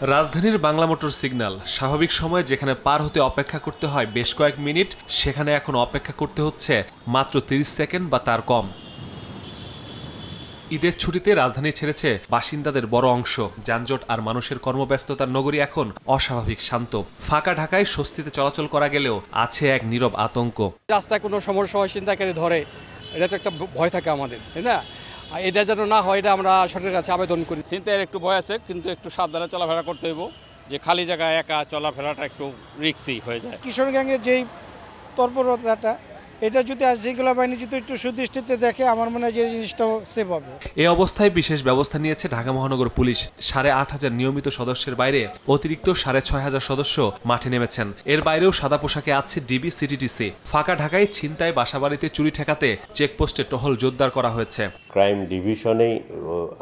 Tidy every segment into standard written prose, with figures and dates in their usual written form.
রাজধানীর Bangla motor signal স্বাভাবিক সময়ে যেখানে পার হতে অপেক্ষা করতে হয় বেশ কয়েক মিনিট, সেখানে এখন অপেক্ষা করতে হচ্ছে মাত্র 30 সেকেন্ড বা তার কম। ঈদের ছুটিতে রাজধানী ছেড়েছে বাসিন্দাদের বড় অংশ। যানজট আর মানুষের কর্মব্যস্ততার নগরী এখন অস্বাভাবিক শান্ত। ফাঁকা ঢাকায় স্বস্তিতে চলাচল করা গেলেও আছে এক নীরব আতঙ্ক। রাস্তায় কোনো সমস্যা হয়, ছিনতাইকারী ধরে, এটা তো একটা ভয় থাকে আমাদের, তাই না? এটা যেন না হয়, এটা আমরা সরকারের কাছে আবেদন করি। ছিনতাইয়ের একটু ভয় আছে, কিন্তু একটু সাবধানে চলাফেরা করতে হইব, যে খালি জায়গায় একা চলাফেরাটা একটু রিস্কি হয়ে যায়। কিশোর গ্যাংয়ের যেই তৎপরতাটা, এটা যদি আজ যেগুলো বাহিনী যদি একটু সুদৃষ্টিতে দেখে, আমার মনে হয় যে জিনিসটাও সেভ হবে। এই অবস্থায় বিশেষ ব্যবস্থা নিয়েছে ঢাকা মহানগর পুলিশ। 8,500 নিয়মিত সদস্যের বাইরে অতিরিক্ত 6,500 সদস্য মাঠে নেমেছেন। এর বাইরেও সাদা পোশাকে আছে ডিবি, সিটিটিসি। ফাঁকা ঢাকায় ছিনতাই, বাসাবাড়িতে চুরি ঠেকাতে চেকপোস্টে টহল জোরদার করা হয়েছে। ক্রাইম ডিভিশনেই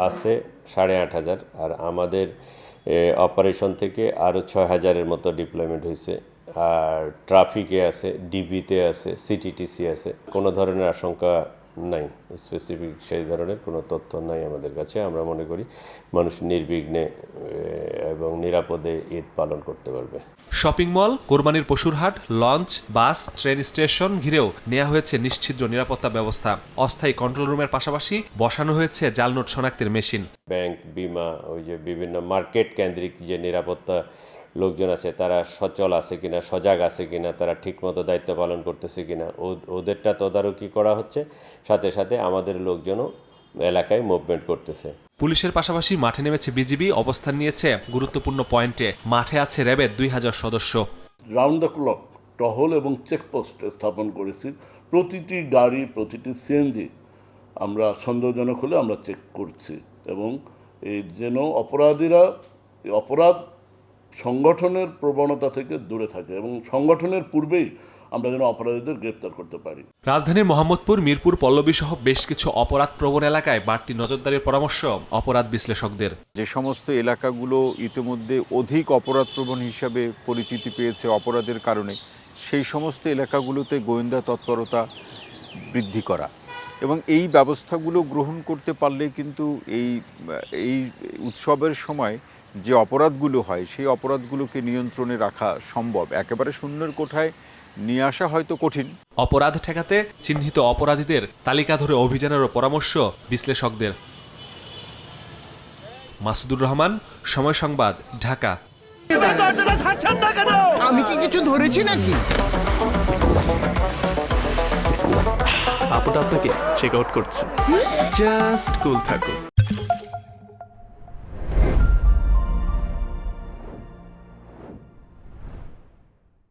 আছে 8,500, আর আমাদের অপারেশন থেকে আরও 6,000-এর মতো ডিপ্লয়মেন্ট হয়েছে। আর ট্রাফিকে আছে, ডিবিতে আছে, সিটিটিসি আছে। কোনো ধরনের আশঙ্কা নাই, স্পেসিফিক সেই ধরনের কোনো তথ্য নাই আমাদের কাছে। আমরা মনে করি মানুষ নির্বিঘ্নে এবং নিরাপদে ঈদ পালন করতে পারবে। শপিং মল, কোরবানির পশুর হাট, লঞ্চ, বাস, ট্রেন স্টেশন ঘিরেও নেওয়া হয়েছে নিশ্ছিদ্র নিরাপত্তা ব্যবস্থা। অস্থায়ী কন্ট্রোল রুমের পাশাপাশি বসানো হয়েছে জাল নোট শনাক্তের মেশিন। ব্যাংক, বিমা, ওই যে বিভিন্ন মার্কেট কেন্দ্রিক যে নিরাপত্তা লোকজন আছে, তারা সচল আছে কিনা, সজাগ আছে কিনা, তারা ঠিকমতো দায়িত্ব পালন করতেছে কিনা, ওদেরটা তদারকি করা হচ্ছে। সাথে সাথে আমাদের লোকজনও এলাকায় মুভমেন্ট করতেছে। পুলিশের পাশাপাশি মাঠে নেমেছে বিজিবি, অবস্থান নিয়েছে গুরুত্বপূর্ণ পয়েন্টে। মাঠে আছে র্যাবের 2,000 সদস্য। রাউন্ড দ্য ক্লক টহল এবং চেকপোস্ট স্থাপন করেছি। প্রতিটি গাড়ি, প্রতিটি সিএনজি আমরা সন্দেহজনক হলে আমরা চেক করছি, এবং এই যেন অপরাধীরা অপরাধ সংগঠনের প্রবণতা থেকে দূরে থাকে, এবং সংগঠনের পূর্বেই আমরা যেন অপরাধীদের গ্রেপ্তার করতে পারি। রাজধানীর মোহাম্মদপুর, মিরপুর, পল্লবী সহ বেশ কিছু অপরাধ প্রবণ এলাকায় বাড়তি নজরদারির পরামর্শ অপরাধ বিশ্লেষকদের। যে সমস্ত এলাকাগুলো ইতিমধ্যে অধিক অপরাধপ্রবণ হিসাবে পরিচিতি পেয়েছে অপরাধের কারণে, সেই সমস্ত এলাকাগুলোতে গোয়েন্দা তৎপরতা বৃদ্ধি করা এবং এই ব্যবস্থাগুলো গ্রহণ করতে পারলে কিন্তু এই উৎসবের সময় যে অপরাধগুলো হয় সেই অপরাধগুলোকে নিয়ন্ত্রণে রাখা সম্ভব। একেবারে শূন্যের কোঠায় নিয়ে আসা হয়তো কঠিন। অপরাধ ঠেকাতে চিহ্নিত অপরাধীদের তালিকা ধরে অভিযানেরও পরামর্শ বিশ্লেষকদের। মাসুদুর রহমান, সময় সংবাদ, ঢাকা। আমি কি কিছু ধরেছি নাকি? আপুটা আপনাকে চেক আউট করছে। জাস্ট কুল থাকুন।